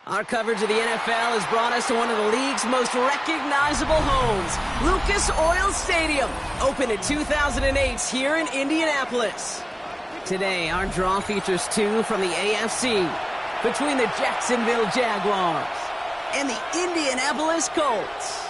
Our coverage of the NFL has brought us to one of the league's most recognizable homes, Lucas Oil Stadium, opened in 2008 here in Indianapolis. Today, our draw features two from the AFC between the Jacksonville Jaguars and the Indianapolis Colts.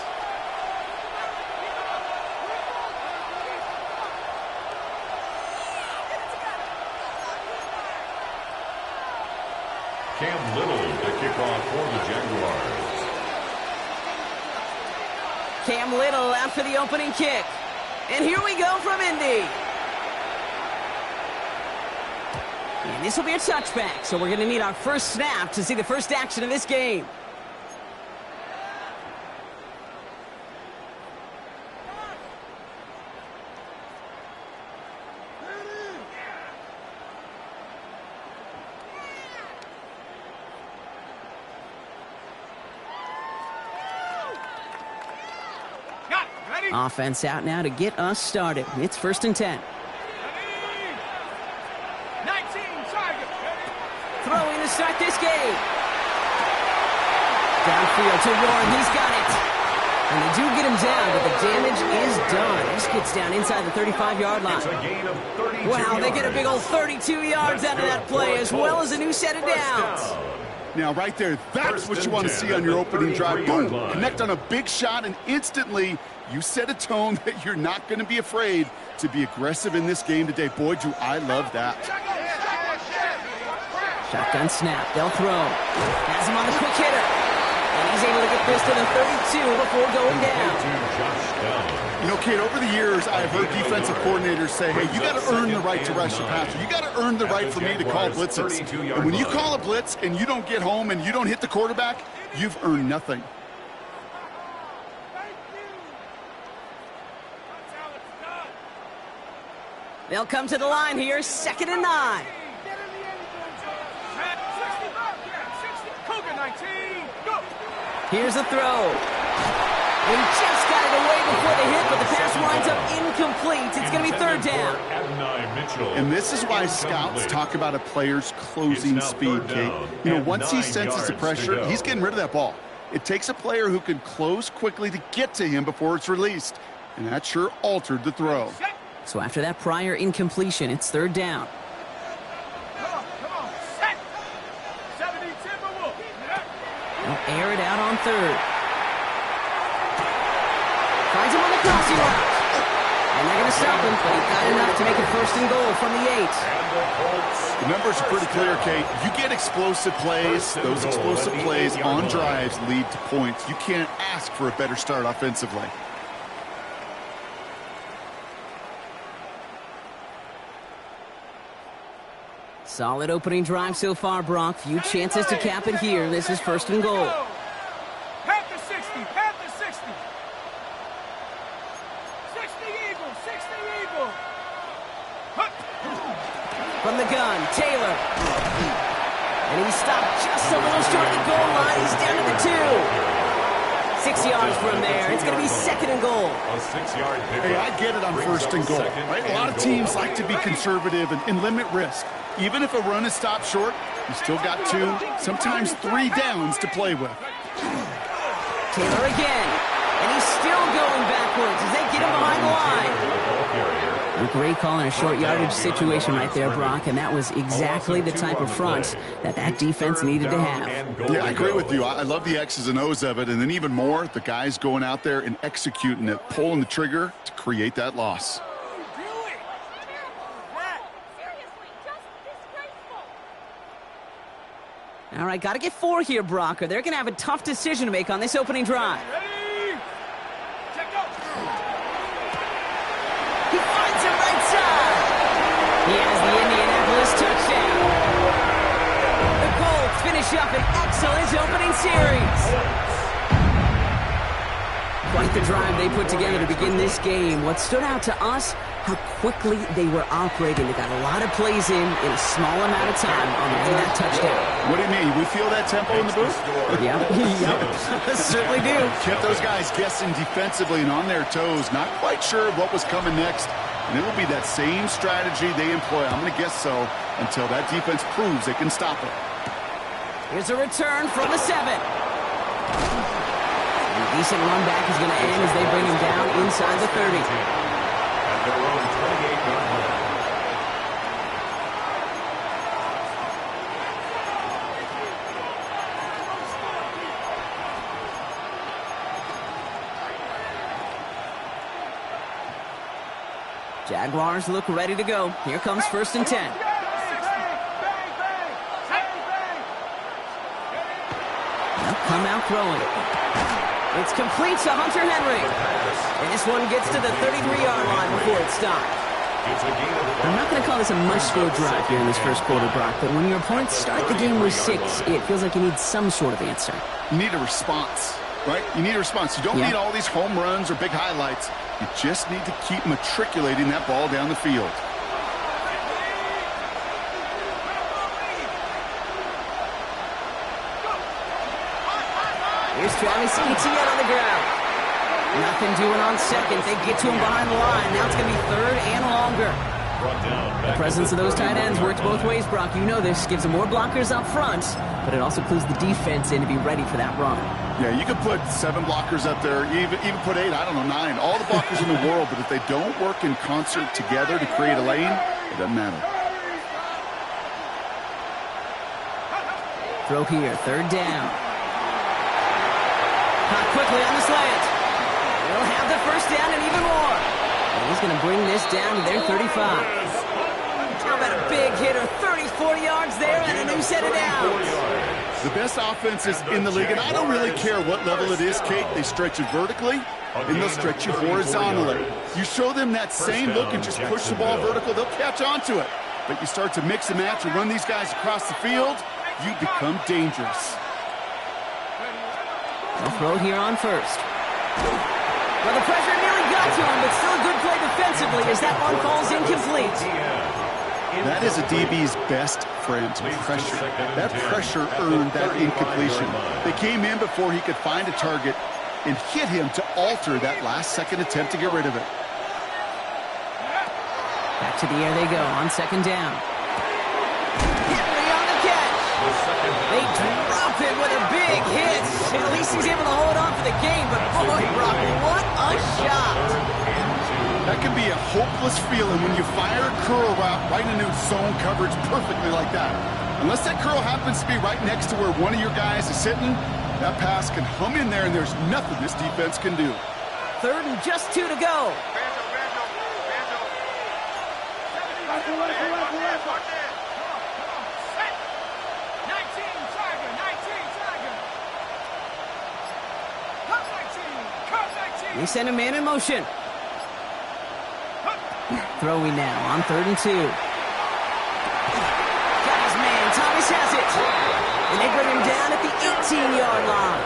Cam Little to kick off for the Jaguars. Cam Little out for the opening kick. And here we go from Indy. And this will be a touchback, so we're going to need our first snap to see the first action of this game. Offense out now to get us started. It's 1st and 10. 19, target. Throwing to start this game. Downfield to Warren. He's got it. And they do get him down, but the damage is done. This gets down inside the 35-yard line. It's a gain of 32 wow, they get a big old 32 yards out of that play, as well as a new set of downs. Now, right there, that's what you want to see on your opening drive. Boom! Connect on a big shot, and instantly you set a tone that you're not going to be afraid to be aggressive in this game today. Boy, do I love that. Shotgun snap. They'll throw. Has him on the quick hitter. And he's able to get this to the 32 before going down. You know, Kate, over the years, I've heard defensive coordinators say, hey, you got to earn the right to rush the passer. You got to earn the right for me to call blitzes. And when you call a blitz and you don't get home and you don't hit the quarterback, you've earned nothing. They'll come to the line here, 2nd and 9. Here's a throw. And he just got it away before the hit, but the pass winds up incomplete. It's going to be 3rd down. And this is why scouts talk about a player's closing speed, Kate. You know, once he senses the pressure, he's getting rid of that ball. It takes a player who can close quickly to get to him before it's released. And that sure altered the throw. So after that prior incompletion, it's 3rd down. They'll air it out on 3rd. Finds him on the crossing route. And they're going to stop him, but he got enough to make it 1st and goal from the 8. The numbers are pretty clear, Kate. You get explosive plays. Those explosive plays on drives lead to points. You can't ask for a better start offensively. Solid opening drive so far, Brock. Few chances to cap it here. This is 1st and goal. Pat the 60, pat the 60. 60 Eagle, 60 Eagle. From the gun, Taylor. And he stopped just a little short of the goal line. He's down to the 2. 6 yards from there. It's going to be 2nd and goal. A 6-yard pickup. Hey, I get it on 1st and goal, right? A lot of teams like to be conservative and limit risk. Even if a run is stopped short, you still got 2, sometimes 3 downs to play with. Taylor again. And he's still going backwards as they get him behind the line. A great call in a short yardage situation right there, Brock, and that was exactly the type of front that defense needed to have. Yeah, I agree with you. I love the X's and O's of it, and then even more, the guys going out there and executing it, pulling the trigger to create that loss. All right, got to get 4 here, Brock, or they're going to have a tough decision to make on this opening drive. He finds him right side. He has the Indianapolis touchdown. The Colts finish finish up an excellent opening series. Quite the drive they put together to begin this game. What stood out to us, how quickly they were operating. They got a lot of plays in a small amount of time on the way to that touchdown. What do you mean? We feel that tempo in the booth? Yeah, yep. Certainly do. Kept those guys guessing defensively and on their toes, not quite sure what was coming next. And it will be that same strategy they employ. I'm going to guess so until that defense proves they can stop it. Here's a return from the 7. A decent run back is going to end as they bring him down inside the 30. At their own 28-yard line. Jaguars look ready to go. Here comes 1st and 10. They'll come out throwing. It's complete to Hunter Henry. And this one gets to the 33-yard line before it stopped. I'm not going to call this a must-score drive here in this first quarter, Brock, but when your opponents start the game with 6, it feels like you need some sort of answer. You need a response, right? You need a response. You don't need all these home runs or big highlights. You just need to keep matriculating that ball down the field. Here's Travis Etienne on the ground. Nothing doing on second. They get to him behind the line. Now it's going to be 3rd and longer. The presence of those tight ends works both ways, Brock. You know this. Gives them more blockers up front, but it also clues the defense in to be ready for that run. Yeah, you could put 7 blockers up there, even put 8, I don't know, 9. All the blockers in the world, but if they don't work in concert together to create a lane, it doesn't matter. Throw here, 3rd down. Caught quickly on the slant. They'll have the 1st down and even more. And he's going to bring this down to their 35. How about a big hitter, 30, 40 yards there and a new set of downs. The best offenses in the league, and I don't really care what level it is, Kate. They stretch you vertically, and they'll stretch you horizontally. You show them that same look and just push the ball vertical, they'll catch on to it. But you start to mix and match and run these guys across the field, you become dangerous. They'll throw here on 1st. Well, the pressure nearly got to him, but still a good play defensively as that one falls incomplete. That is a DB's best friend, pressure. That pressure earned that incompletion. They came in before he could find a target and hit him to alter that last-second attempt to get rid of it. Back to the air they go on 2nd down. Henry on the catch. They drop it with a big hit. At least he's able to hold on for the game, but boy, Brock, what a shot. That can be a hopeless feeling when you fire a curl route right into zone coverage perfectly like that. Unless that curl happens to be right next to where one of your guys is sitting, that pass can hum in there and there's nothing this defense can do. 3rd and just 2 to go. They send a man in motion. Throwing now on 3rd and 2. Got his man. Thomas has it. And they bring him down at the 18-yard line.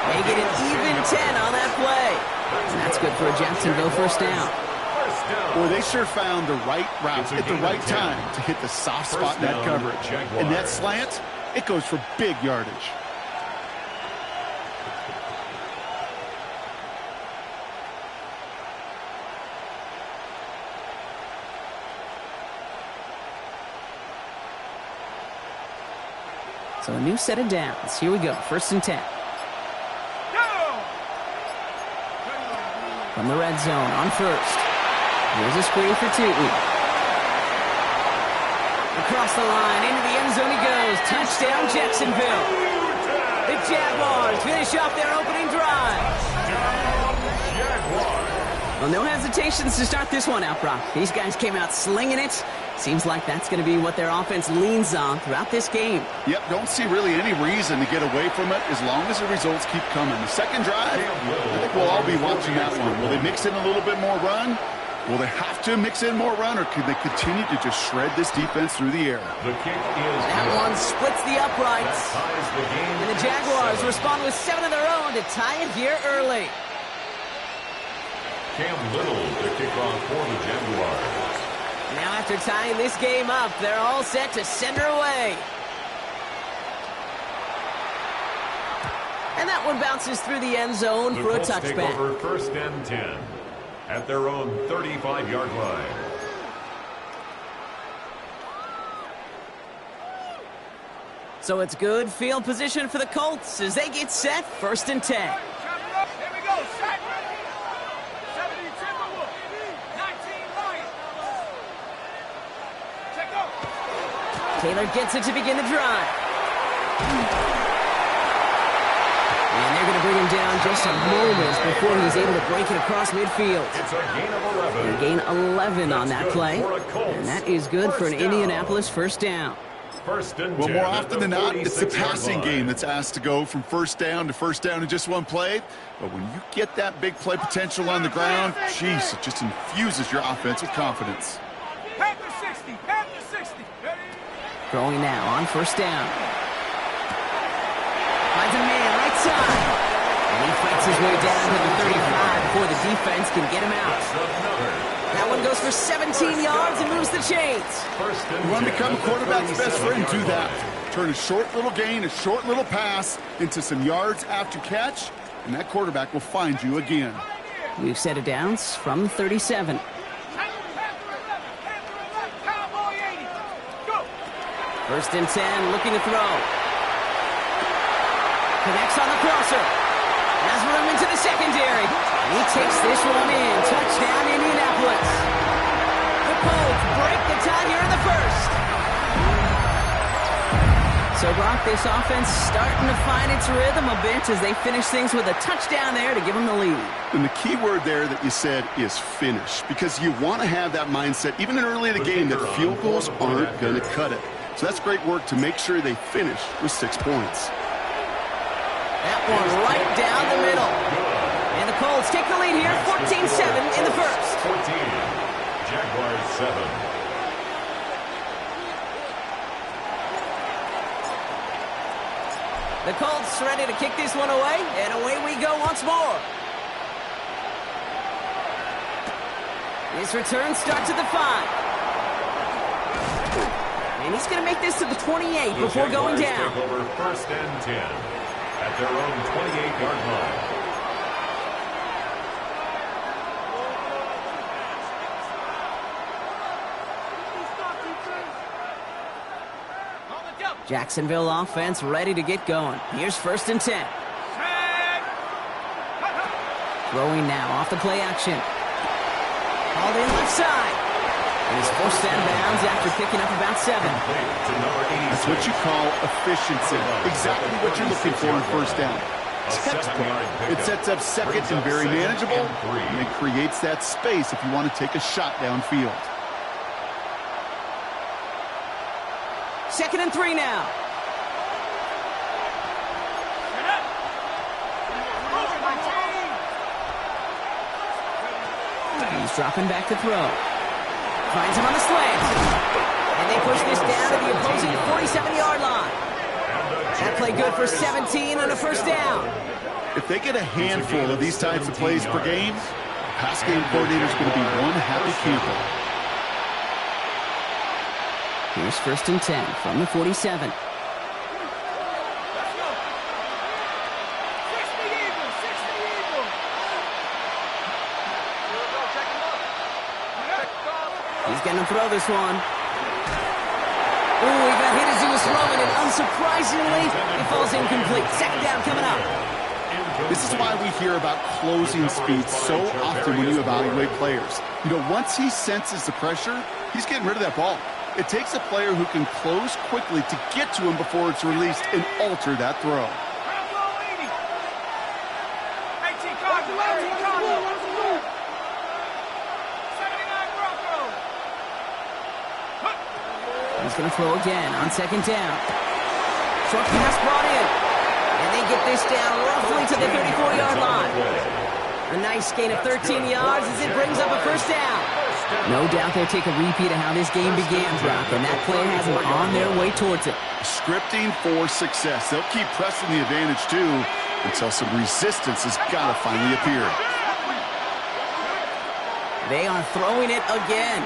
They get an even 10 on that play. And that's good for a Jacksonville 1st down. Boy, they sure found the right route at the right time to hit the soft spot in that coverage. And that slant, it goes for big yardage. So a new set of downs. Here we go. 1st and 10. From the red zone on 1st. Here's a screen for Tootin. Across the line, into the end zone he goes. Touchdown, Jacksonville. The Jaguars finish off their opening drive. Well, no hesitations to start this one out, Brock. These guys came out slinging it. Seems like that's going to be what their offense leans on throughout this game. Yep, don't see really any reason to get away from it as long as the results keep coming. The second drive, I think we'll all be watching that one. Will they mix in a little bit more run? Will they have to mix in more run, or can they continue to just shred this defense through the air? The kick is That one splits the uprights. That ties the game And the Jaguars 7. respond with 7 of their own to tie it here early. Cam Little to kick off for the Jaguars. Now after tying this game up, they're all set to send her away. And that one bounces through the end zone The for a Colts take touchback. over 1st and 10 at their own 35-yard line. So it's good field position for the Colts as they get set 1st and 10. Here we go. Set. 70 Timberwolves. 19 Lions. Check out. Taylor gets it to begin the drive. And they're going to bring him down just a moment before he's able to break it across midfield. It's a gain of 11. They gain 11 on that That's play. good for a Colts. And that is good for an First down. Indianapolis first down. 1st and 10. Well, more at often the than not, it's the 46-yard passing line. game that's asked to go from first down to first down in just one play. But when you get that big play potential on the ground, geez, it just infuses your offense with confidence. Panther 60. Panther 60. Ready? Throwing now on first down. Finds a man right side. And he fights his way down to the 35 before the defense can get him out. That's another. That one goes for 17 yards and moves the chains. 1st and You want to 10 become a at the quarterback's best friend, do 37-yard that. line. Turn a short little gain, a short little pass into some yards after catch, and that quarterback will find you again. We've set it down from the 37. Panther 11. Panther 11. Cowboy 80. Go. 1st and 10, looking to throw. Connects on the crosser. Has room into the secondary. And he takes this one in. Touchdown, Indianapolis. The Colts break the tie here in the first. So, Brock, this offense starting to find its rhythm a bit as they finish things with a touchdown there to give them the lead. And the key word there that you said is finish, because you want to have that mindset, even early in the game, that field goals aren't going to cut it. So that's great work to make sure they finish with 6 points. That one right down the middle. And the Colts take the lead here, 14-7 in the first. 14. Jaguars 7. The Colts ready to kick this one away, and away we go once more. His return starts at the 5. And he's going to make this to the 28 The before going Jaguars down. take over 1st and 10 at their own 28-yard line. On the jump. Jacksonville offense ready to get going. Here's 1st and 10. Set. Throwing now off the play action. Called in left side. And he's forced out of bounds after picking up about 7. Complete to number 86. That's what you call efficiency. Exactly what you're looking for in first down. A Textbook. 7-yard It pickup. sets up second Brings and up very 2nd manageable, and 3. and it creates that space if you want to take a shot downfield. 2nd and 3 now. Set up. Moving my team. He's dropping back to throw. Finds him on the slant. And they push this down to the opposing 47-yard line. That play good for 17 and a first down. If they get a handful of these types of plays per game, the pass game coordinator is going to be one happy camper. Here's 1st and 10 from the 47. Let's go. 60 Eagles. 60 Eagles. He's going to throw this one. Ooh, he got hit as he was throwing it. Unsurprisingly, it falls incomplete. 2nd down coming up. This is why we hear about closing speed so often when you evaluate players. You know, once he senses the pressure, he's getting rid of that ball. It takes a player who can close quickly to get to him before it's released and alter that throw. Bravo 80. 18 Cardinals. 18 Cardinals. 79 Broncos. He's going to throw again on 2nd down. Short pass brought in. And they get this down roughly to the 34-yard line. A nice gain of 13 yards as it brings up a first down. No doubt they'll take a repeat of how this game began, Brock, and that play has them on their way towards it. Scripting for success. They'll keep pressing the advantage, too, until some resistance has got to finally appear. They are throwing it again.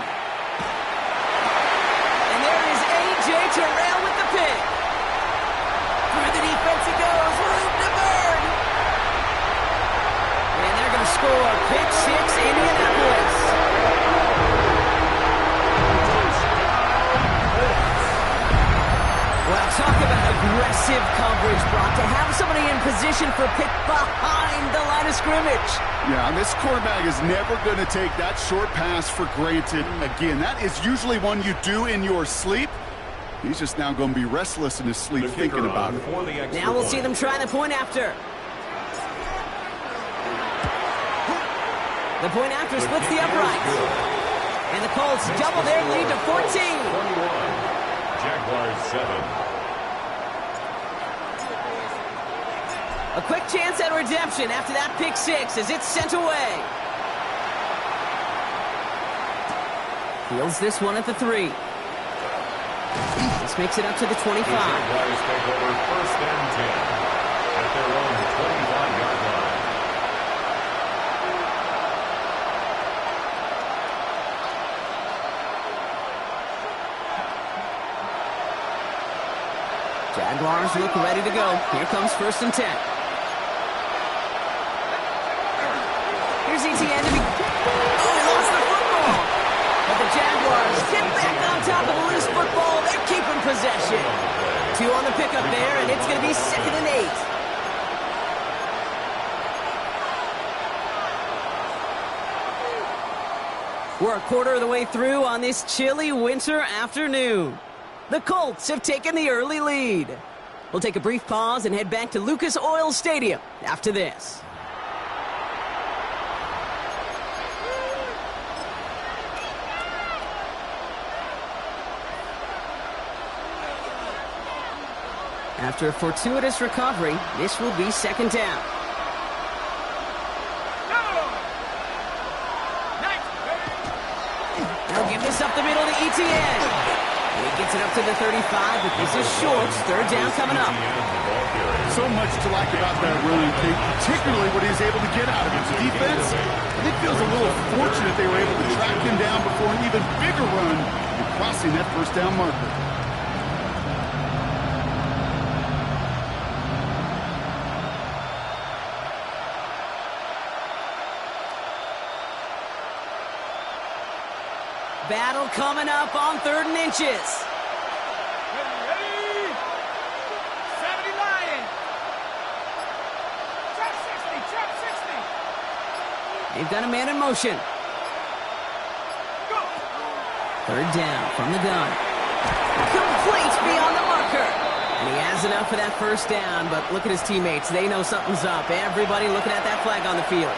And there is A.J. Terrell with the pick. Through the defense it goes. Room to burn. And they're going to score. Pick six, Indianapolis. Well, talk about aggressive coverage, Brock. To have somebody in position for a pick behind the line of scrimmage. Yeah, and this quarterback is never going to take that short pass for granted again. That is usually one you do in your sleep. He's just now going to be restless in his sleep thinking about it. Now we'll see them try the point after. The point after splits the uprights. And the Colts double their lead to 14. Jaguars 7. A quick chance at redemption after that pick six as it's sent away. Fields this one at the 3. This makes it up to the 25. The Jaguars take over first and 10 at their own 25-yard line. Jaguars look ready to go. Here comes first and 10. Here's ETN to be... Oh, he lost the football. But the Jaguars get back on top of the loose football. They're keeping possession. 2 on the pickup there, and it's going to be 2nd and 8. We're a quarter of the way through on this chilly winter afternoon. The Colts have taken the early lead. We'll take a brief pause and head back to Lucas Oil Stadium after this. After a fortuitous recovery, this will be 2nd down. They'll give this up the middle to ETN. He gets it up to the 35, but this is short. 3rd down coming up. So much to like about that run, particularly what he was able to get out of his defense. I think feels a little fortunate they were able to track him down before an even bigger run and crossing that first down marker. Battle coming up on 3rd and inches. Ready? 70 Lions. Trap 60, trap 60. They've got a man in motion. Go. 3rd down from the gun. Complete beyond the marker. And he has enough for that first down, but look at his teammates. They know something's up. Everybody looking at that flag on the field.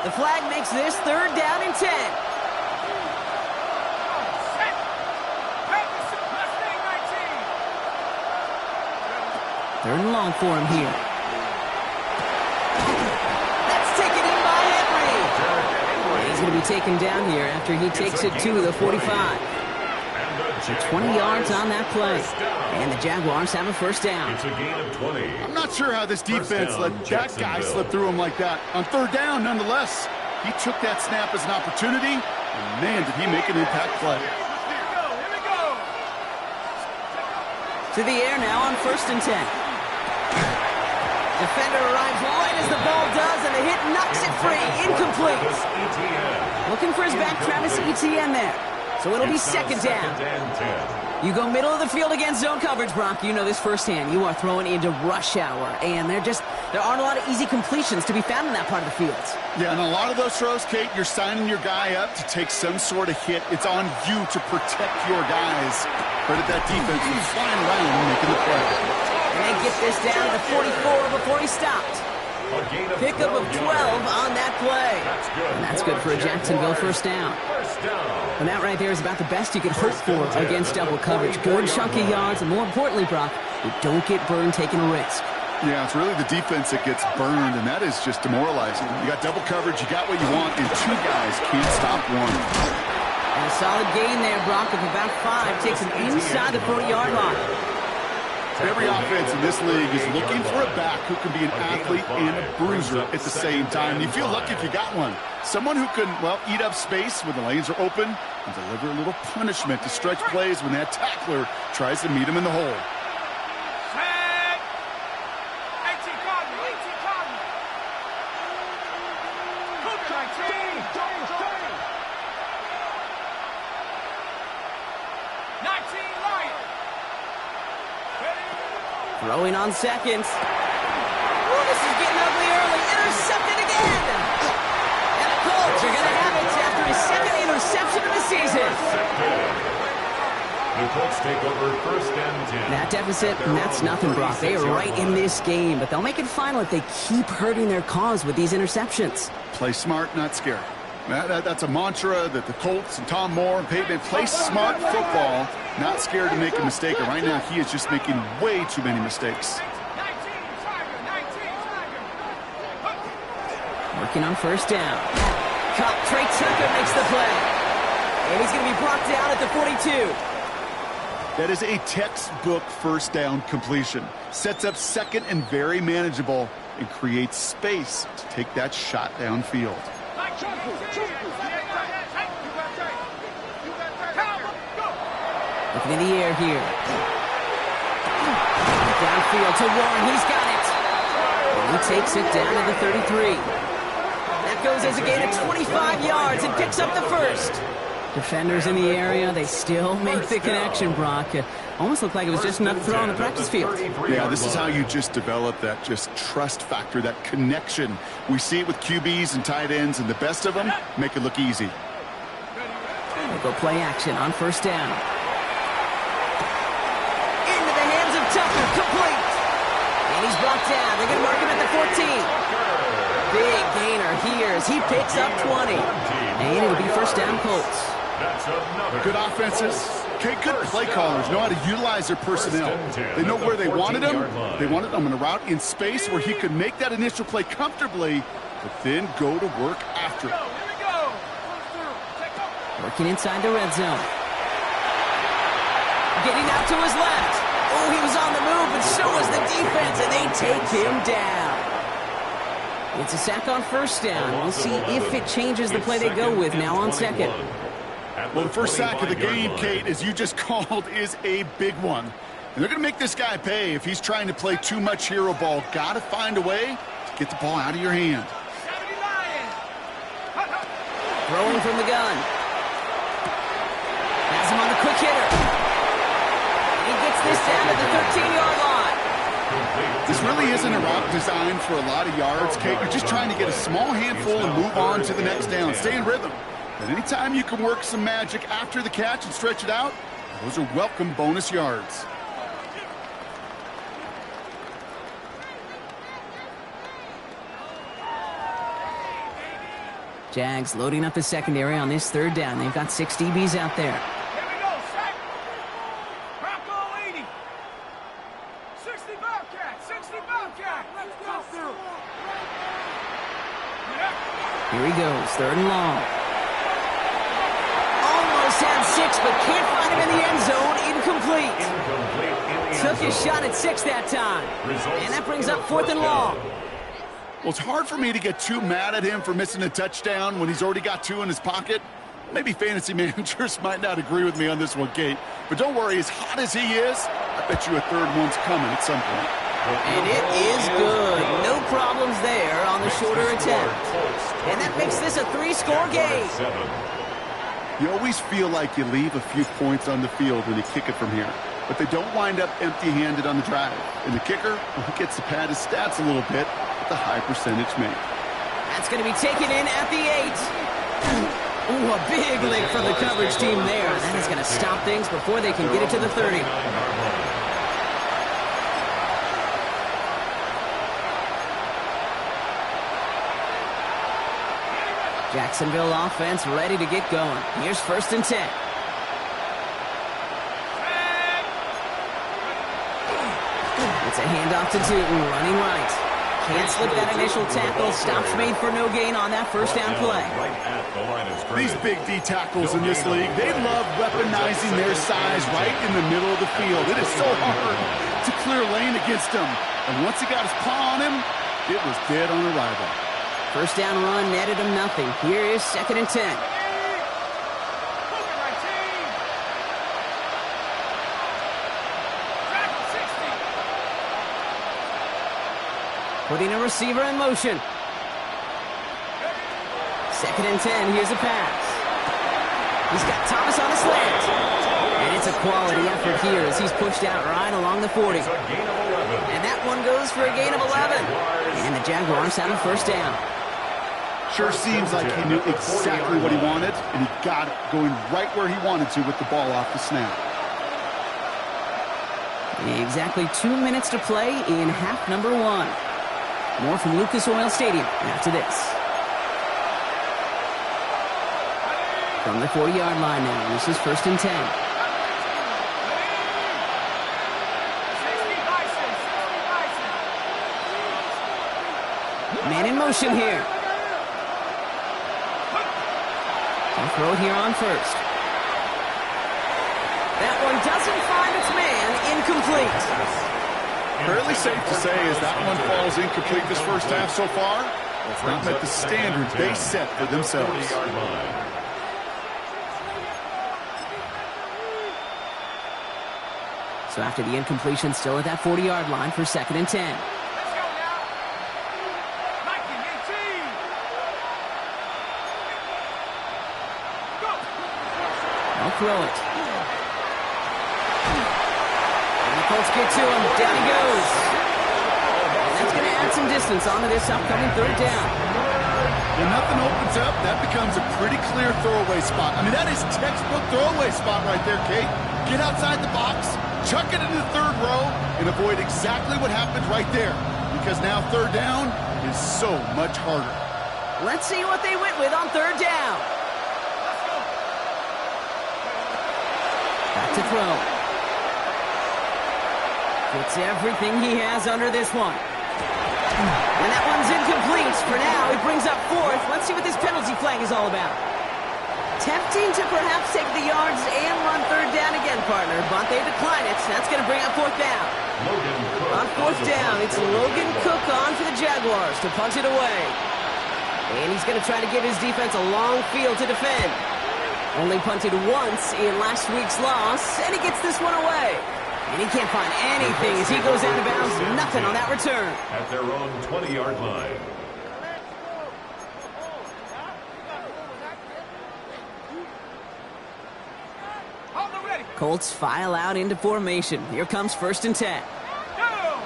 The flag makes this 3rd down and 10. Set. Practice Mustang 19. 3rd and long for him here. That's taken in by Henry. And he's going to be taken down here after he takes it to the 45. So 20 yards on that play. And the Jaguars have a first down. It's a gain of 20. I'm not sure how this defense let that guy slip through him like that. On 3rd down, nonetheless, he took that snap as an opportunity, and man, did he make an impact play. Here we go. To the air now on 1st and 10. Defender arrives right as the ball does, and the hit knocks it free. Incomplete. Looking for his back, Travis Etienne there. So it'll be 2nd down. You go middle of the field against zone coverage, Brock. You know this firsthand. You are throwing into rush hour, and there aren't a lot of easy completions to be found in that part of the field. Yeah, and a lot of those throws, Kate, you're signing your guy up to take some sort of hit. It's on you to protect your guys. Credit that defense for flying around and making the play. And they get this down to 44 before he stopped. Pickup of 12 on that play. And that's good for a Jacksonville first down. down. And that right there is about the best you could hope for against double coverage. Good chunky yards, and more importantly, Brock, you don't get burned taking a risk. Yeah, it's really the defense that gets burned, and that is just demoralizing. You got double coverage, you got what you want, and two guys can't stop one. And a solid gain there, Brock, of about 5. Takes him inside the 40-yard line. Every offense in this league is looking for a back who can be an athlete and a bruiser at the same time. And you feel lucky if you got one. Someone who can, well, eat up space when the lanes are open and deliver a little punishment to stretch plays when that tackler tries to meet him in the hole. Set. 18 Cardinal, 18 Cardinal. Cougar 19 Lion. Throwing on seconds. Ooh, this is getting ugly early. Intercepted again. And the Colts are going to have it after his second interception of the season. The Colts take over first and 10. That deficit, and that's nothing, Brock. They are right in this game, but they'll make it final if they keep hurting their cause with these interceptions. Play smart, not scary. That's a mantra that the Colts and Tom Moore and Peyton play smart football, not scared to make a mistake. And right now, he is just making way too many mistakes. 19 Tiger. Working on first down. Caught. Trey Tucker makes the play. And he's going to be brought down at the 42. That is a textbook first down completion. Sets up second and very manageable and creates space to take that shot downfield. Looking in the air here. Downfield to Warren. He's got it. And he takes it down to the 33. That goes as a gain of 25 yards and picks up the first. Defenders in the area, they still make the connection, Brock. Almost looked like it was just another throw on the practice field. Yeah, this is how you just develop that just trust factor, that connection. We see it with QBs and tight ends, and the best of them make it look easy. They go play action on first down. Into the hands of Tucker, complete. And he's brought down. They're going to mark him at the 14. Big gainer here as he picks up 20. And it'll be first down Colts. Good offenses. Okay, good play callers know how to utilize their personnel. They know where they wanted him. They wanted him in a route in space where he could make that initial play comfortably, but then go to work after it. Working inside the red zone. Getting out to his left. Oh, he was on the move, but so was the defense, and they take him down. It's a sack on first down. We'll see if it changes the play they go with now on second. Well, the first sack of the game, Kate, as you just called, is a big one. And they're going to make this guy pay if he's trying to play too much hero ball. Got to find a way to get the ball out of your hand. Throwing from the gun. Has him on the quick hitter. He gets this down to the 13-yard line. This really isn't a route designed for a lot of yards, Kate. You're just trying to get a small handful and move on to the next down. Stay in rhythm. And anytime you can work some magic after the catch and stretch it out, those are welcome bonus yards. Jags loading up the secondary on this third down. They've got 6 DBs out there. Here we go, set. Bronco 80. 60 Bobcat, 60 Bobcat. Let's go through. Here he goes, third and long. Almost had 6, but can't find him in the end zone. Incomplete. Took his shot at 6 that time. And that brings up fourth and long. Well, it's hard for me to get too mad at him for missing a touchdown when he's already got 2 in his pocket. Maybe fantasy managers might not agree with me on this one, Kate. But don't worry, as hot as he is, I bet you a third one's coming at some point. And it is good. No problems there on the shorter attempt. And that makes this a 3-score game. You always feel like you leave a few points on the field when you kick it from here. But they don't wind up empty-handed on the drive. And the kicker, well, he gets to pad his stats a little bit with the high percentage make. That's going to be taken in at the 8. Ooh, a big lick from the coverage team there. That is going to stop things before they can get it to the 30. Jacksonville offense ready to get going. Here's 1st and 10. It's a handoff to Tootin, running right. Can't slip that initial tackle. Stops made for no gain on that 1st down play. These big D tackles in this league, they love weaponizing their size right in the middle of the field. It is so hard to clear lane against them. And once he got his paw on him, it was dead on arrival. 1st down run netted him nothing. Here is 2nd and 10. Putting a receiver in motion. 2nd and 10. Here's a pass. He's got Thomas on the slant. And it's a quality effort here as he's pushed out right along the 40. And that one goes for a gain of 11. And the Jaguars have a 1st down. Sure seems like he knew exactly what he wanted, and he got it going right where he wanted to with the ball off the snap. Exactly 2 minutes to play in half number 1. More from Lucas Oil Stadium after this. From the 40-yard line now, this is 1st and 10. Man in motion here. They'll throw it here on 1st. That one doesn't find its man. Incomplete. Fairly safe to say as that one falls incomplete this 1st half so far. It's not met the standards they set for themselves. So after the incompletion, still at that 40-yard line for 2nd and 10. Let's go now. 19-18. Go. I'll throw it. And the Colts get to him. Down he goes. And that's going to add some distance onto this upcoming 3rd down. When nothing opens up, that becomes a pretty clear throwaway spot. I mean, that is textbook throwaway spot right there, Kate. Get outside the box, chuck it into the 3rd row, and avoid exactly what happened right there. Because now 3rd down is so much harder. Let's see what they went with on 3rd down. Back to throw. Gets everything he has under this one. And that one's incomplete for now. It brings up 4th. Let's see what this penalty flag is all about. Tempting to perhaps take the yards and run 3rd down again, partner, but they decline it. That's going to bring up 4th down. On 4th down, it's Logan Cook on for the Jaguars to punt it away. And he's going to try to give his defense a long field to defend. Only punted once in last week's loss, and he gets this one away. And he can't find anything as he goes out of bounds. Nothing on that return. At their own 20-yard line. Colts file out into formation. Here comes 1st and 10. Go!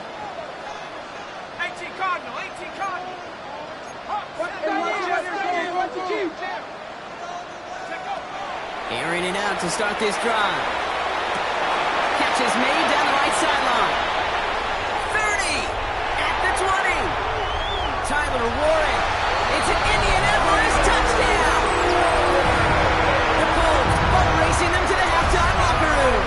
18 Cardinal, 18 Cardinal. Airing it out to start this drive. Catch is made down the right sideline. 30 at the 20. Tyler Warren. It's an Indianapolis touchdown. The Colts are racing them to the halftime locker room.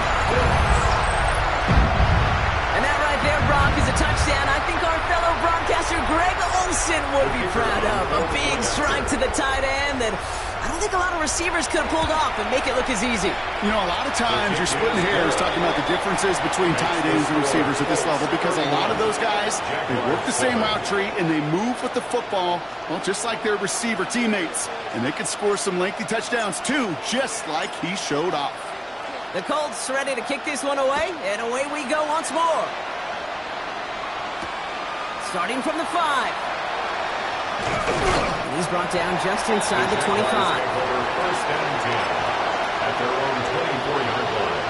And that right there, Brock, is a touchdown I think our fellow broadcaster Greg Olsen would be proud of. A big strike to the tight end that I don't think a lot of receivers could have pulled off and make it look as easy. You know, a lot of times you're splitting hairs talking about the differences between tight ends and receivers at this level because a lot of those guys, they work the same route tree and they move with the football, well, just like their receiver teammates. And they can score some lengthy touchdowns too, just like he showed off. The Colts ready to kick this one away, and away we go once more. Starting from the 5. And he's brought down just inside the 25. 1st and 10 at their own 24-yard line.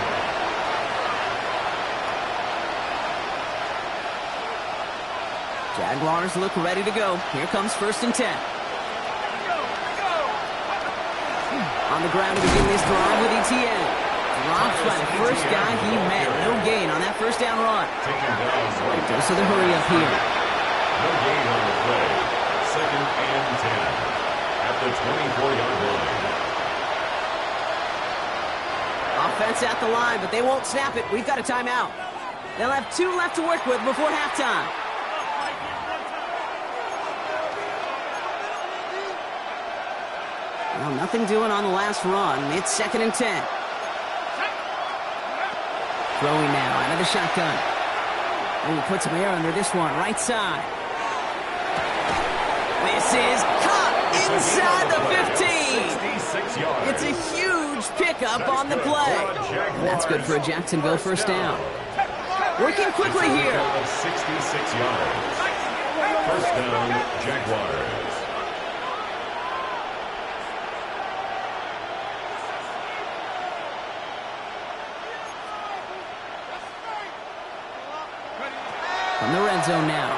Jaguars look ready to go. Here comes 1st and 10. On the ground to begin this drive with ETN. Dropped by the first guy he met. No gain on that 1st down run. Dose of the hurry up here. No gain on the play. 2nd and 10 at the the 24-yard line. Offense at the line, but they won't snap it. We've got a timeout. They'll have 2 left to work with before halftime. Well, nothing doing on the last run. It's 2nd and 10. Throwing now out of the shotgun. Ooh, put some air under this one. Right side. This is caught inside the 15. It's a huge pickup on the play. And that's good for a Jacksonville first down. Working quickly here. 66 yards. First down, Jaguars. From the red zone now.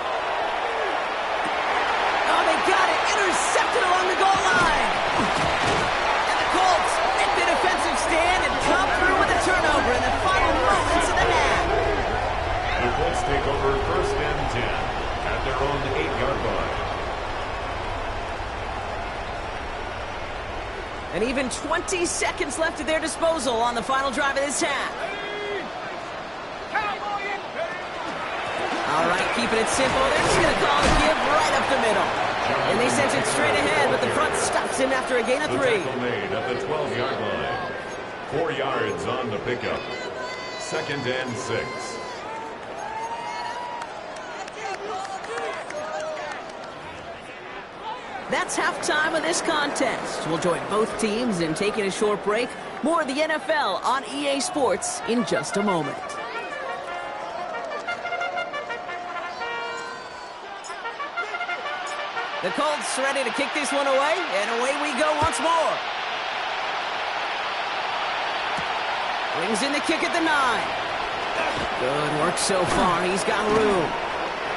Oh, they got it. Intercepted along the goal line. And the Colts make the defensive stand and come through with a turnover in the final moments of the half. The Colts take over first and 10 at their own 8-yard line. And even 20 seconds left at their disposal on the final drive of this half. All right, keeping it simple. They're just going to call a give right up the middle. And they sent it straight ahead, but the front stops him after a gain of 3. The tackle made at the 12-yard line. 4 yards on the pickup. 2nd and 6. That's halftime of this contest. We'll join both teams in taking a short break. More of the NFL on EA Sports in just a moment. The Colts ready to kick this one away, and away we go once more. Brings in the kick at the 9. Good work so far. He's got room.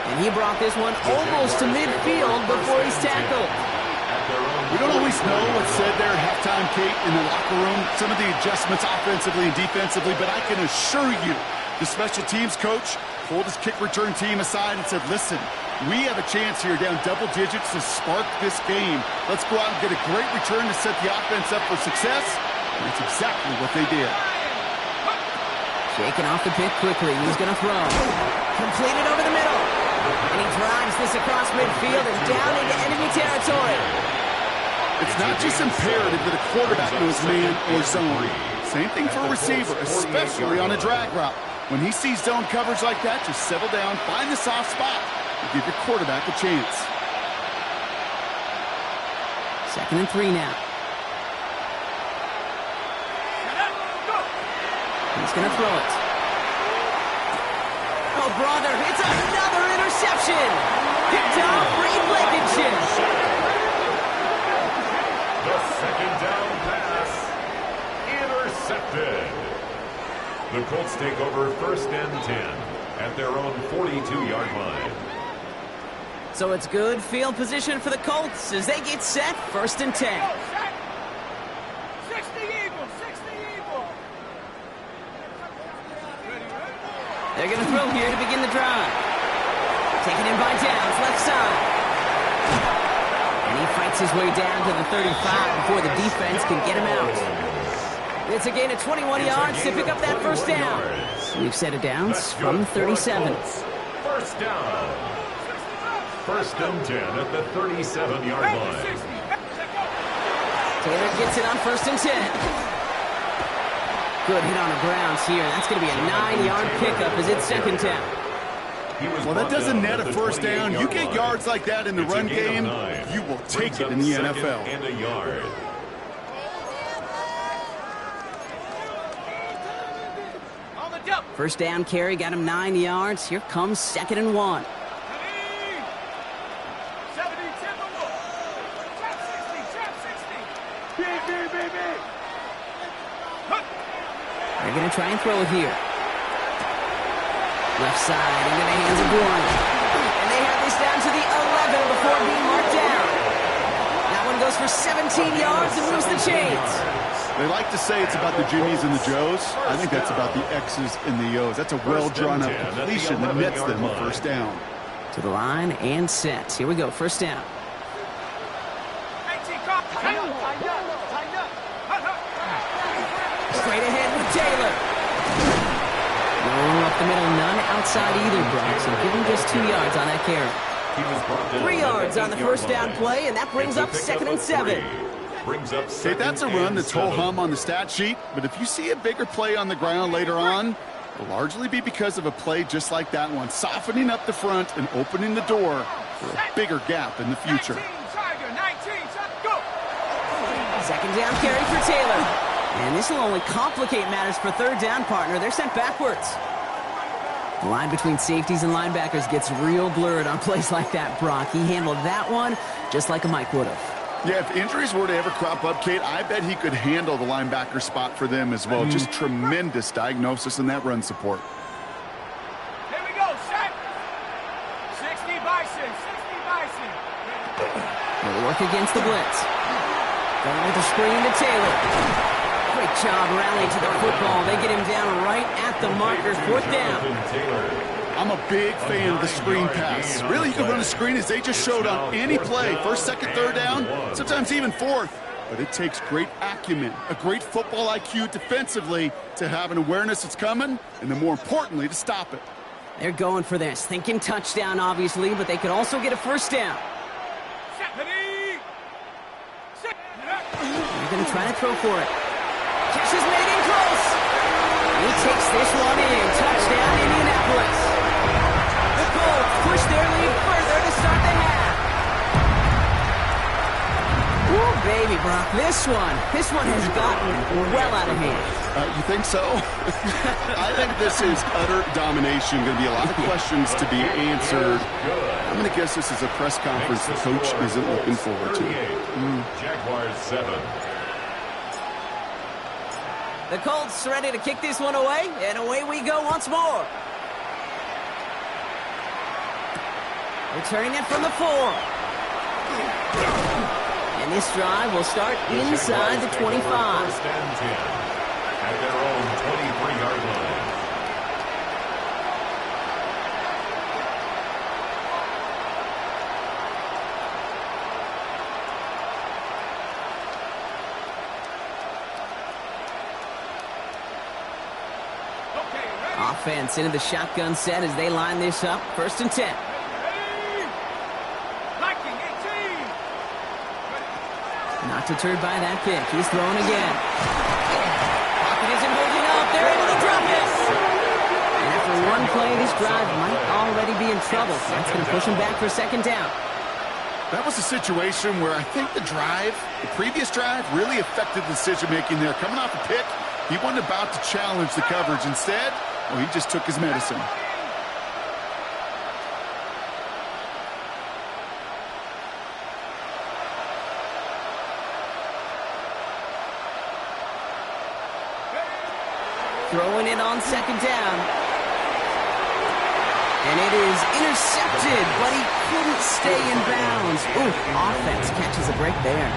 And he brought this one almost to midfield before he's tackled. We don't always know what's said there at halftime, Kate, in the locker room. Some of the adjustments offensively and defensively, but I can assure you the special teams coach pulled his kick return team aside and said, listen, we have a chance here down double digits to spark this game. Let's go out and get a great return to set the offense up for success. And that's exactly what they did. Shaking off the pick quickly. He's going to throw. Completed over the middle. And he drives this across midfield and down into enemy territory. It's not just imperative that a quarterback knows man or zone. Same thing for a receiver, especially on a drag route. When he sees zone coverage like that, just settle down, find the soft spot, and give your quarterback a chance. 2nd and 3 now. He's going to throw it. Oh, brother, it's another interception. Picked off Reed Blankenship. The 2nd down pass intercepted. The Colts take over first and 10 at their own 42-yard line. So it's good field position for the Colts as they get set 1st and 10. 60 Eagles, 60 Eagles. They're going to throw here to begin the drive. Taken in by Downs, left side. And he fights his way down to the 35 before the defense can get him out. It's a gain of 21 yards to pick up that first down. We've set it down from the 37. First down. 1st and 10 at the 37-yard line. Taylor gets it on 1st and 10. Good hit on the grounds here. That's going to be a 9-yard pickup as it's 2nd down. Well, that doesn't net a first down. You get yards like that in the run game, you will take it in the NFL. And a yard. First down carry got him 9 yards. Here comes 2nd and 1. They're going to try and throw it here. Left side into the hands of Warren. And they have this down to the 11 before being marked down. That one goes for 17 yards and moves the chains. They like to say it's about the Jimmies and the Joes. I think that's about the X's and the O's. That's a well-drawn-up completion that nets them a first down. To the line and set. Here we go, first down. Hey, T, Straight ahead with Taylor. No room up the middle, none outside either, Brock. So give him just 2 yards on that carry. 3 yards on the first down play, and that brings up 2nd and 7. Okay, that's a run that's ho-hum on the stat sheet, but if you see a bigger play on the ground later on, it'll largely be because of a play just like that one, softening up the front and opening the door for a bigger gap in the future. 2nd down carry for Taylor. And this will only complicate matters for 3rd down, partner. They're sent backwards. The line between safeties and linebackers gets real blurred on plays like that, Brock. He handled that one just like a Mike would have. Yeah, if injuries were to ever crop up, Kate, I bet he could handle the linebacker spot for them as well. Just tremendous diagnosis in that run support. Here we go, set. 60 Bison, 60 Bison. They'll work against the blitz. Going with the screen to Taylor. Great job rallying to the football. They get him down right at the marker. 4th down. I'm a big fan of the screen pass. Really, you can run a screen as they just showed on any play. 1st, 2nd, 3rd down, sometimes even 4th. But it takes great acumen, a great football IQ defensively to have an awareness it's coming, and then more importantly, to stop it. They're going for this. Thinking touchdown, obviously, but they could also get a 1st down. They're going to try to throw for it. Catch is made in close. He takes this one in. Touchdown, Indianapolis. The Colts push their lead further to start the half. Ooh, baby, Brock. This one has gotten well out of hand. You think so? I think this is utter domination. Going to be a lot of questions to be answered. I'm going to guess this is a press conference the coach isn't looking forward to. Jaguars 7. The Colts ready to kick this one away, and away we go once more. Returning it from the 4. And this drive will start inside the 25. 1st and 10 at their own 23-yard line. Offense into the shotgun set as they line this up. 1st and 10. Not deterred by that kick. He's throwing again. Pocket isn't holding up. They're able to drop it. And after one play, this drive might already be in trouble. That's going to push him back for 2nd down. That was a situation where I think the previous drive, really affected the decision-making there. Coming off a pick, he wasn't about to challenge the coverage. Instead, well, he just took his medicine. Throwing it on 2nd down. And it is intercepted, but he couldn't stay in bounds. Ooh, offense catches a break there.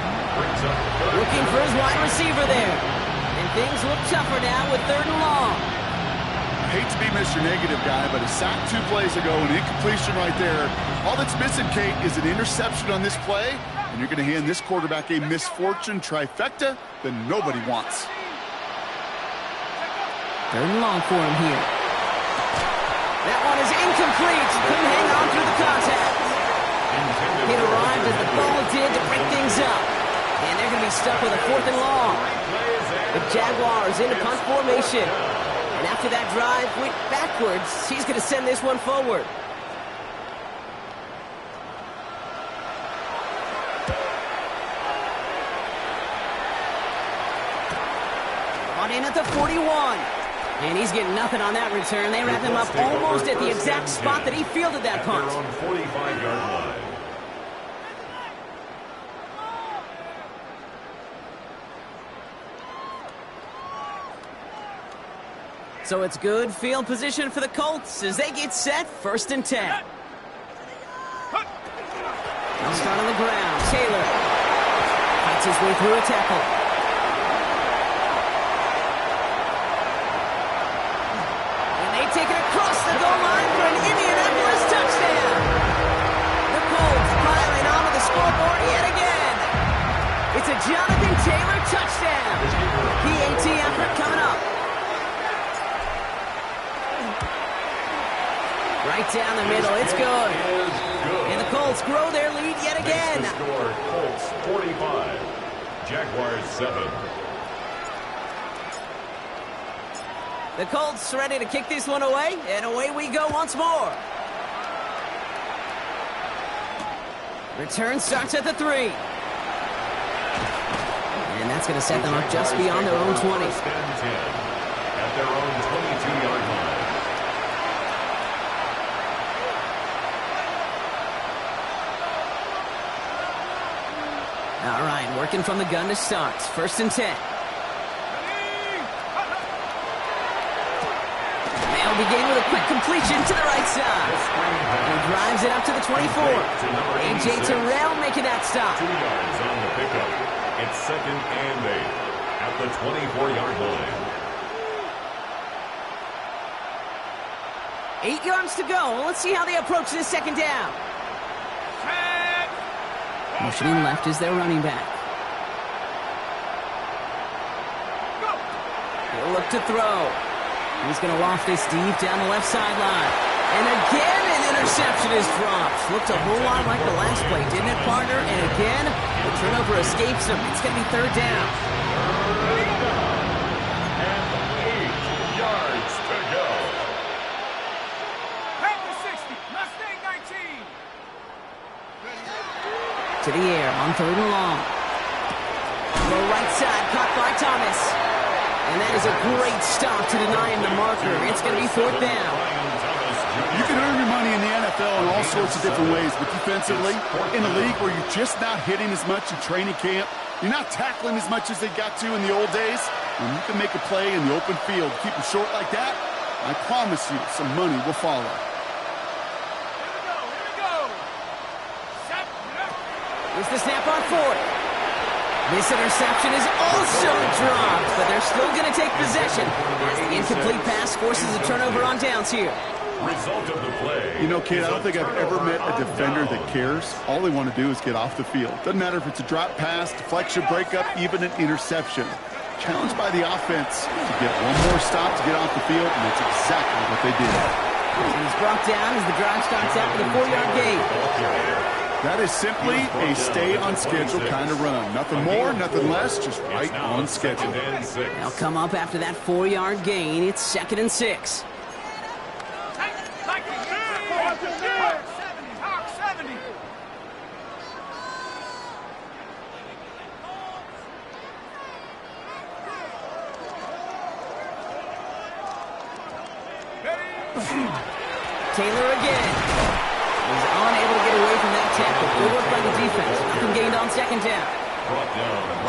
Looking for his wide receiver there. And things look tougher now with 3rd and long. I hate to be Mr. Negative guy, but a sack 2 plays ago, an incompletion right there. All that's missing, Kate, is an interception on this play, and you're going to hand this quarterback a misfortune trifecta that nobody wants. 3rd and long for him here. That one is incomplete. Couldn't hang on through the contact. It arrived as the ball did to break things up. And they're going to be stuck with a 4th and long. The Jaguars into punt formation. And after that drive went backwards, he's going to send this one forward. Brought in at the 41. And he's getting nothing on that return. They wrap him up almost at the exact spot that he fielded that punt. On 45-yard line. So it's good field position for the Colts as they get set. 1st and 10. They'll start on the ground. Taylor fights his way through a tackle. And they take it across the goal line for an Indianapolis touchdown. The Colts piling onto the scoreboard yet again. Jonathan Taylor touchdown. PAT effort coming up. Right down the middle. It's good. And the Colts grow their lead yet again. Makes the score Colts 45, Jaguars 7. The Colts ready to kick this one away, and away we go once more. Return starts at the 3. And that's going to set them up just beyond their own 20. First and 10 at their own 22-yard line. All right, working from the gun to start. First and 10. They'll begin with a quick completion to the right side. And drives it up to the 24. A.J. Terrell making that stop. 2 yards on the pickup. It's second and 8 at the 24-yard line. 8 yards to go. Let's see how they approach this second down. Motioning left is their running back. He'll look to throw. He's going to loft this deep down the left sideline. And again, an interception is dropped. Looked a whole lot like the last play, didn't it, partner? And again, the turnover escapes him. It's going to be third down. And 8 yards to go. Back to 60. Mustang 19. To the air on third and long. The right side caught by Thomas. And that is a great stop to deny him the marker. It's going to be fourth down. You can earn your money in the NFL in all sorts of different ways, but defensively, in a league where you're just not hitting as much in training camp, you're not tackling as much as they got to in the old days, when you can make a play in the open field, keep them short like that, I promise you some money will follow. Here we go. Set. Here's the snap on fourth. This interception is also dropped, but they're still going to take possession as the incomplete pass forces a turnover on downs here. Result of the play. You know, kid, I don't think I've ever met a defender that cares. All they want to do is get off the field. Doesn't matter if it's a drop pass, deflection, breakup, even an interception. Challenged by the offense to get one more stop to get off the field, and that's exactly what they did. And he's brought down as the drive starts out with a 4-yard gain. That is simply a stay-on-schedule kind of run. Nothing more, nothing less, just right on schedule. They'll come up after that 4-yard gain. It's second and 6. Hawk 70. Taylor again. He's unable to get away from that tackle. Good work by the defense. Nothing gained on second down.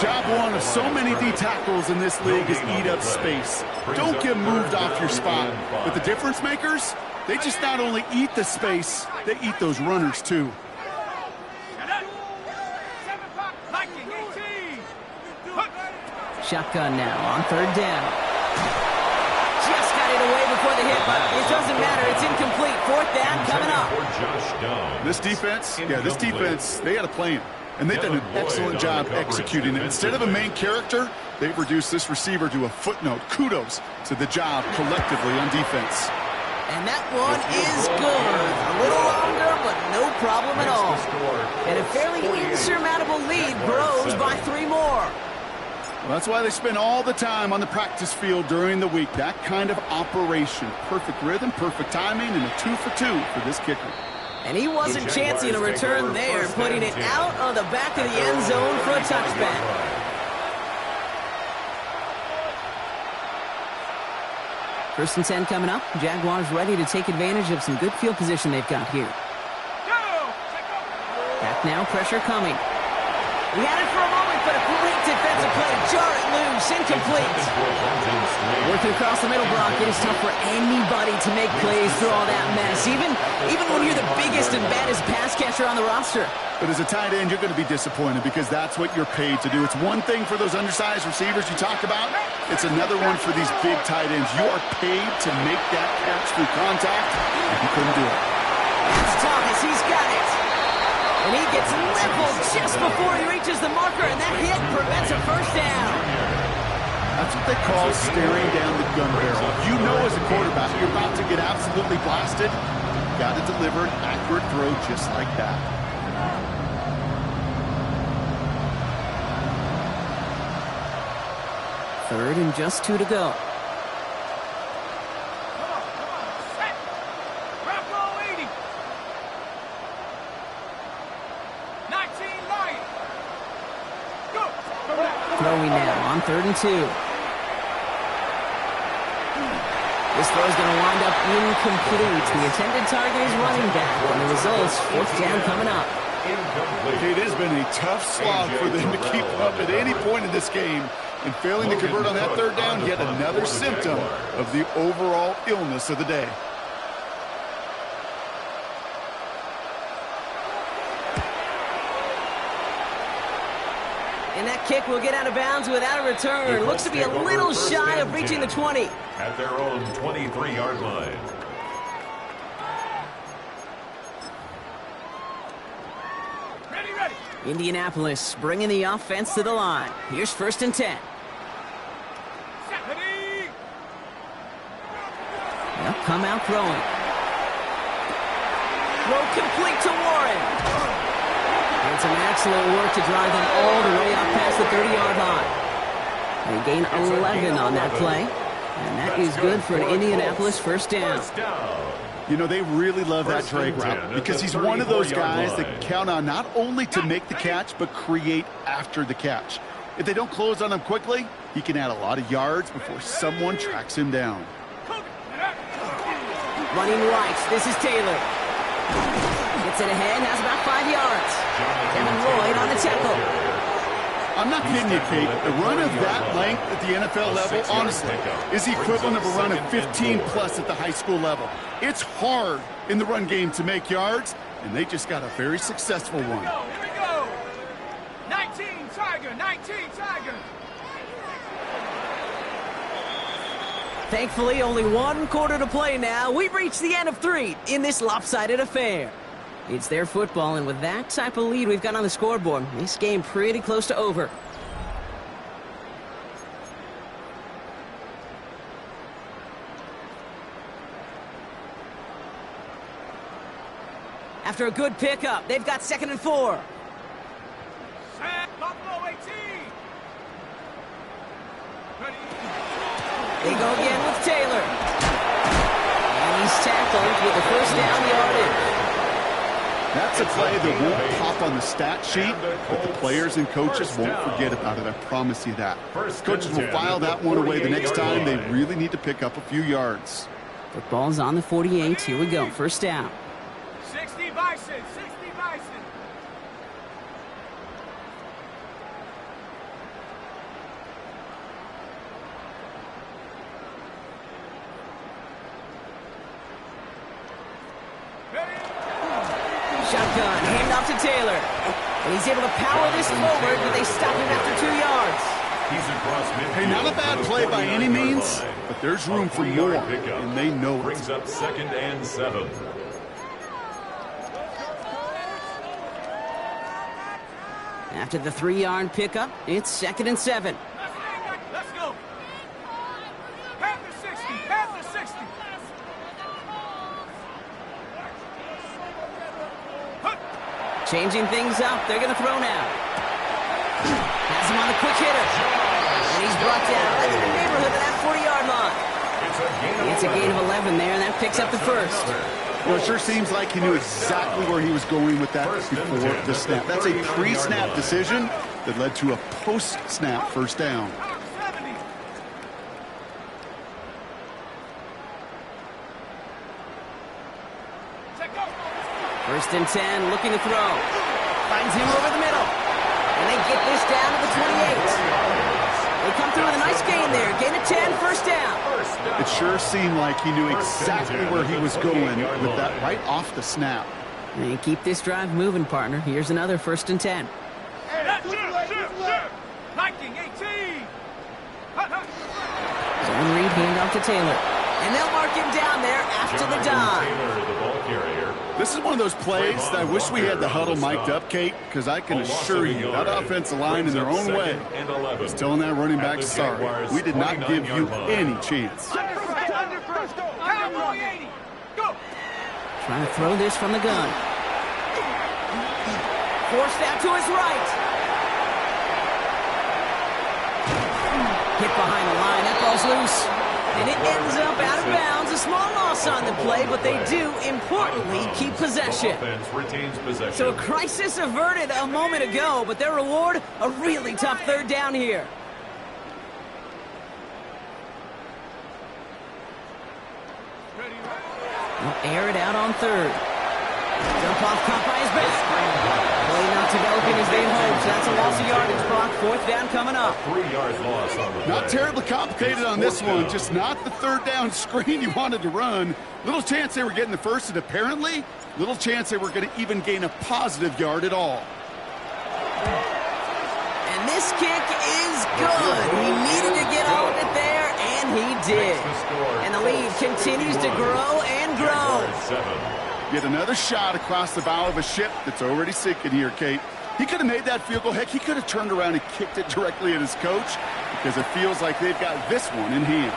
Job one of so many D tackles in this league is eat up space. Don't get moved off your spot. But the difference makers, they just not only eat the space, they eat those runners too. 7 o'clock. Viking 18. Shotgun now on third down. Just got it away before the hit, but it doesn't matter. It's incomplete. Fourth down coming up. This defense, they got a plan. And they've done an excellent job executing it. Instead of a main character, they've reduced this receiver to a footnote. Kudos to the job collectively on defense. And that one is good. A little longer, but no problem at all. And a fairly insurmountable lead grows by 3 more. Well, that's why they spend all the time on the practice field during the week. That kind of operation. Perfect rhythm, perfect timing, and a 2 for 2 for this kicker. And he wasn't chancing a return there, putting it out on the back of the end zone for a touchback. First and 10 coming up. Jaguars ready to take advantage of some good field position they've got here. Back now, pressure coming. He had it for a moment, but a great defensive play. Jar it loose, incomplete. Working across the middle block, it is tough for anybody to make plays through all that mess, even when you're the biggest and baddest pass catcher on the roster. But as a tight end, you're going to be disappointed because that's what you're paid to do. It's one thing for those undersized receivers you talk about. It's another one for these big tight ends. You are paid to make that catch through contact, and you couldn't do it. That's Thomas. He's got it. And he gets leveled just before he reaches the marker, and that hit prevents a first down. That's what they call staring down the gun barrel. You know as a quarterback, you're about to get absolutely blasted. You've got to deliver an accurate throw just like that. Third and just 2 to go. Throwing now on 3rd and 2. This throw is going to wind up incomplete. The intended target is running back, and the result's 4th down coming up. It has been a tough slog for them to keep up at any point in this game. And failing to convert on that 3rd down, yet another symptom of the overall illness of the day. And that kick will get out of bounds without a return. Looks to be a little shy of reaching the 20. At their own 23-yard line. Ready. Indianapolis bringing the offense to the line. Here's 1st and 10. They'll come out throwing. Throw complete to Warren. And some excellent work to drive them all the way up past the 30-yard line. They gain 11 on that play. And that is good for an Indianapolis first down. You know, they really love that drag route because he's one of those guys that count on not only to make the catch, but create after the catch. If they don't close on him quickly, he can add a lot of yards before someone tracks him down. Running right, this is Taylor. Gets it ahead, has about 5 yards. Devin Lloyd on the tackle. I'm not kidding you, Kate. The run of that length at the NFL level, honestly, is the equivalent of a run of 15-plus at the high school level. It's hard in the run game to make yards, and they just got a very successful one. Here we go. 19 Tiger. Thankfully, only 1 quarter to play now. We've reached the end of 3 in this lopsided affair. It's their football, and with that type of lead we've got on the scoreboard, this game pretty close to over. After a good pickup, they've got 2nd and 4. Buffalo 18. They go again with Taylor. And he's tackled with the first down yardage. That's a play that won't pop on the stat sheet, but the players and coaches won't forget about it. I promise you that. Coaches will file that one away the next time. They really need to pick up a few yards. Football's on the 48. Here we go. First down. 60 Bison. Shotgun, hand off to Taylor. And he's able to power this forward, but they stop him after 2 yards. Hey, not a bad play by any means, but there's room for more, and they know it. Brings up 2nd and 7. After the 3-yard pickup, it's 2nd and 7. Let's go. Panther 60. Changing things up. They're going to throw now. Has him on the quick hitter. And he's brought down right in the neighborhood of that 40-yard line. It's a gain of 11 there, and that picks up the first. Well, it sure seems like he knew exactly where he was going with that before the snap. That's a pre-snap decision that led to a post-snap first down. First and 10, looking to throw. Finds him over the middle. And they get this down to the 28. They come through with a nice gain there. Gain of 10, first down. It sure seemed like he knew exactly where he was going with that right off the snap. And keep this drive moving, partner. Here's another 1st and 10. Viking 18. Zone read, handoff to Taylor. And they'll mark him down there after the dive. Taylor, the ball carrier. This is one of those plays that I wish we had the huddle mic'd up, Kate, because I can assure you that offensive line in their own way is telling that running back, sorry, we did not give you any chance. Trying to throw this from the gun. Forced out to his right. Hit behind the line. That ball's loose. And it ends up out of bounds. A small loss on the play, but they do, importantly, keep possession. So a crisis averted a moment ago, but their reward, a really tough third down here. They'll air it out on third. Dump off caught by his back. Play not developing as they hoped. That's a loss of yardage, Brock. Fourth down coming up. 3 yards loss on the play. Not terribly complicated on this one. Just not the third down screen you wanted to run. Little chance they were getting the first, and apparently, little chance they were going to even gain a positive yard at all. And this kick is good. He needed to get all of it there, and he did. And the lead continues to grow and grow. Yet another shot across the bow of a ship that's already sinking here, Kate. He could have made that field goal. Heck, he could have turned around and kicked it directly at his coach because it feels like they've got this one in hand.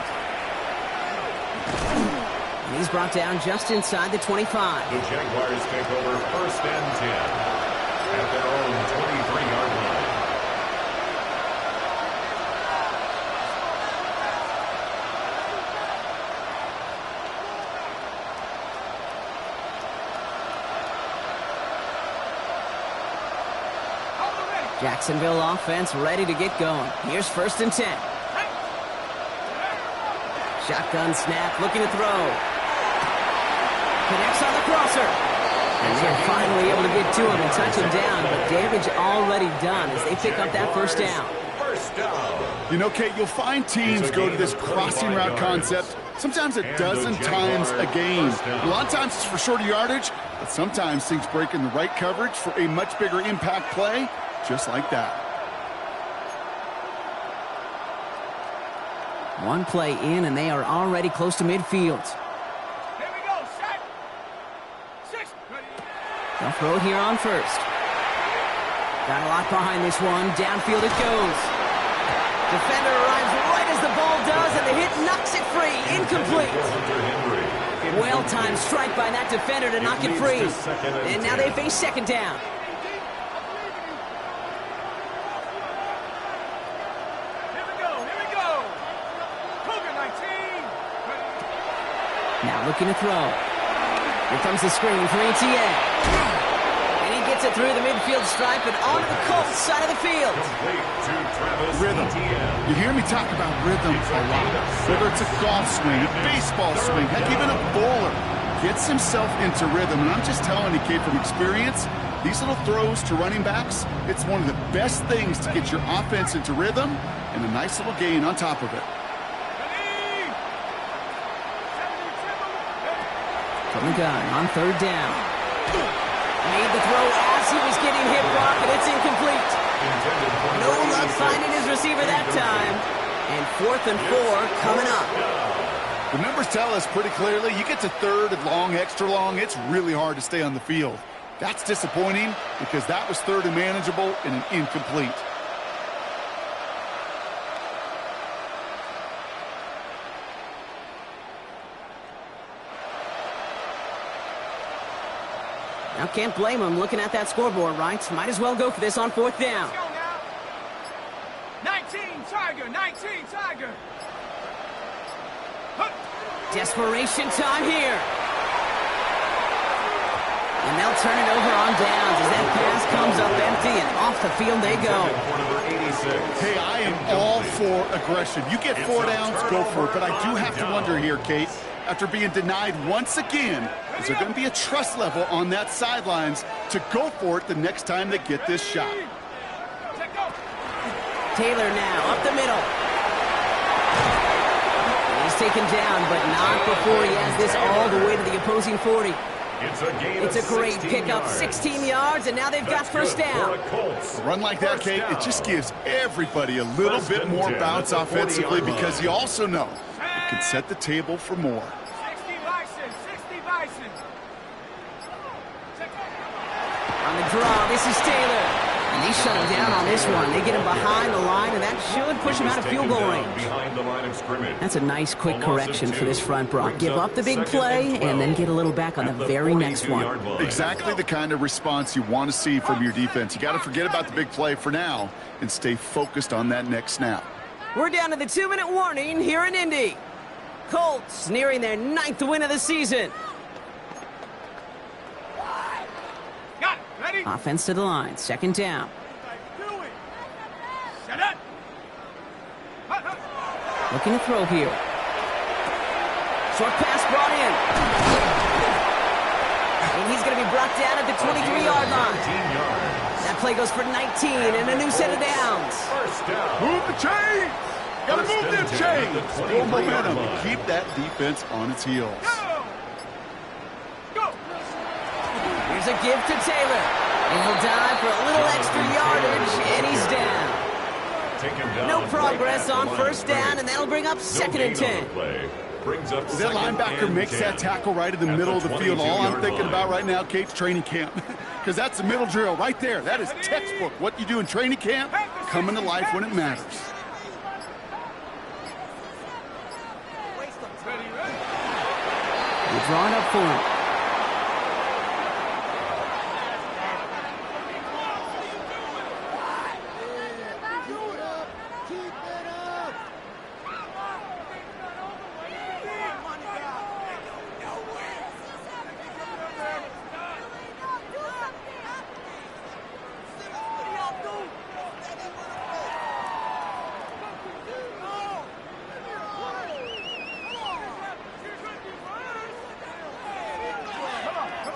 And he's brought down just inside the 25. The Jaguars take over 1st and 10 at their own 23-yard line. Jacksonville offense ready to get going. Here's 1st and 10. Shotgun snap, looking to throw. Connects on the crosser. And they're finally able to get to him and touch him down, but damage already done as they pick up that 1st down. You know, Kate, you'll find teams go to this crossing route concept sometimes a dozen times a game. A lot of times it's for shorter yardage, but sometimes things break in the right coverage for a much bigger impact play. Just like that. One play in, and they are already close to midfield. Here we go, set. 6. They'll throw it here on 1st. Got a lot behind this one. Downfield it goes. Defender arrives right as the ball does, and the hit knocks it free. Incomplete. Well-timed strike by that defender to knock it free. And now they face 2nd down. Now looking to throw. Here comes the screen for Etienne. And he gets it through the midfield stripe and onto the Colts side of the field. Rhythm. You hear me talk about rhythm a lot. Whether it's a golf swing, a baseball swing, heck, even a bowler gets himself into rhythm. And I'm just telling you, Kate, from experience, these little throws to running backs, it's one of the best things to get your offense into rhythm and a nice little gain on top of it. From the gun on 3rd down. Made the throw as he was getting hit, Brock, and it's incomplete. No luck finding his receiver that time. And 4th and 4 coming up. The numbers tell us pretty clearly, you get to 3rd and long, extra long, it's really hard to stay on the field. That's disappointing because that was 3rd and manageable and an incomplete. Now can't blame him looking at that scoreboard, right? Might as well go for this on 4th down. 19 Tiger, 19 Tiger. Desperation time here. And they'll turn it over on downs as that pass comes up empty and off the field they go. Hey, I am all for aggression. You get 4 downs, go for it. But I do have to wonder here, Kate, after being denied once again, is there going to be a trust level on that sidelines to go for it the next time they get this shot? Taylor now up the middle. He's taken down, but not before he has this all the way to the opposing 40. It's a great pickup, 16 yards, and now they've got 1st down. A run like that, Kate, it just gives everybody a little bit more bounce offensively because you also know it can set the table for more. 60 Bison, 60 Bison. On the draw, this is Taylor. And they shut him down on this one. They get him behind the line, and that should push him out of field goal range. Behind the line of scrimmage. That's a nice quick correction for this front, Brock. Give up the big play and then get a little back on the very next one. Exactly the kind of response you want to see from your defense. You got to forget about the big play for now and stay focused on that next snap. We're down to the 2-minute warning here in Indy. Colts nearing their 9th win of the season. Got it. Ready? Offense to the line. Second down. Set up. Looking to throw here. Short pass brought in. And he's going to be brought down at the 23-yard line. That play goes for 19 and a new set of downs. First down. Move the chain. Got to move them chains. Full momentum. line. Keep that defense on its heels. Go. Here's a give to Taylor. And he'll dive for a little extra yardage, and he's down. No progress on first down, and that'll bring up second and 10. That linebacker makes that tackle right in the middle of the field. All I'm thinking about right now, Kate's training camp. Because that's the middle drill right there. That is textbook. What you do in training camp, coming to life when it matters. We're drawing up for him.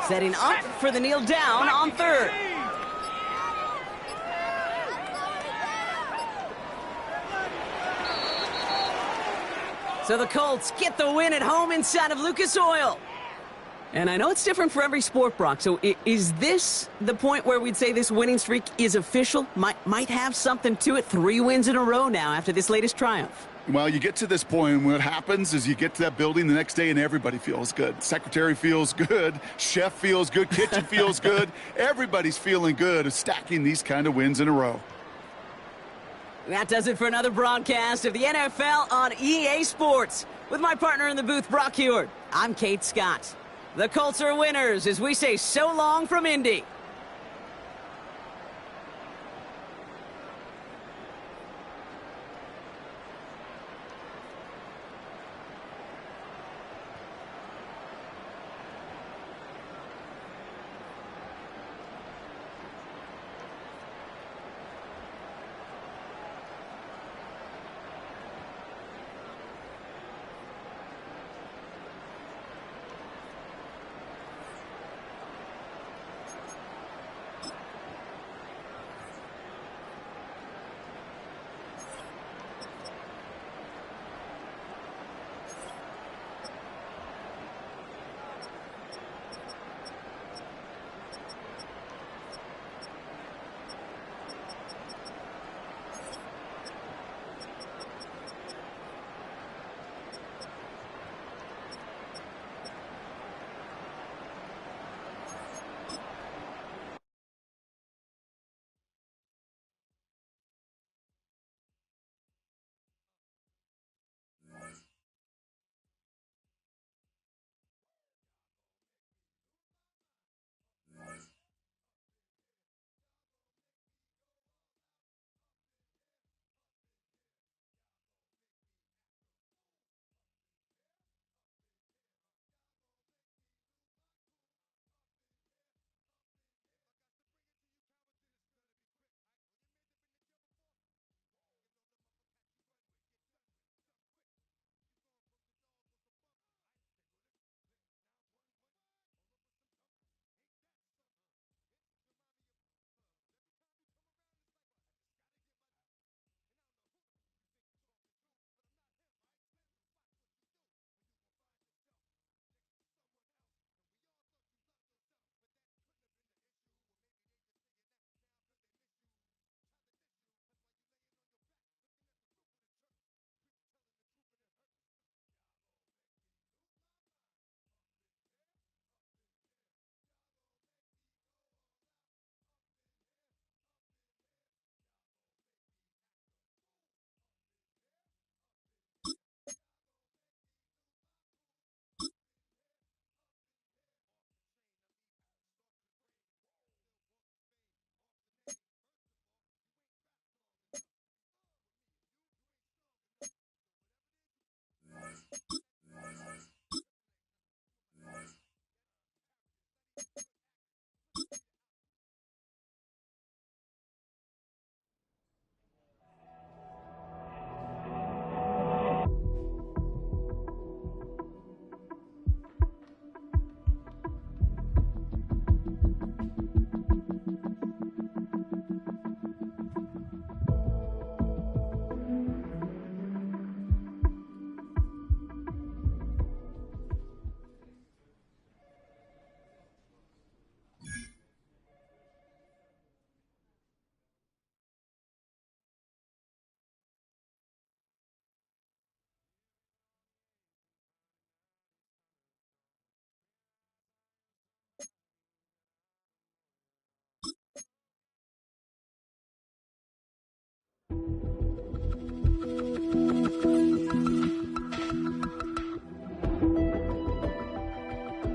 Setting up for the kneel down on third. So the Colts get the win at home inside of Lucas Oil. And I know it's different for every sport, Brock. So is this the point where we'd say this winning streak is official? Might have something to it. 3 wins in a row now after this latest triumph. Well, you get to this point, and what happens is you get to that building the next day and everybody feels good. Secretary feels good, chef feels good, kitchen feels good. Everybody's feeling good of stacking these kind of wins in a row. That does it for another broadcast of the NFL on EA Sports. With my partner in the booth, Brock Heward, I'm Kate Scott. The Colts are winners as we say so long from Indy.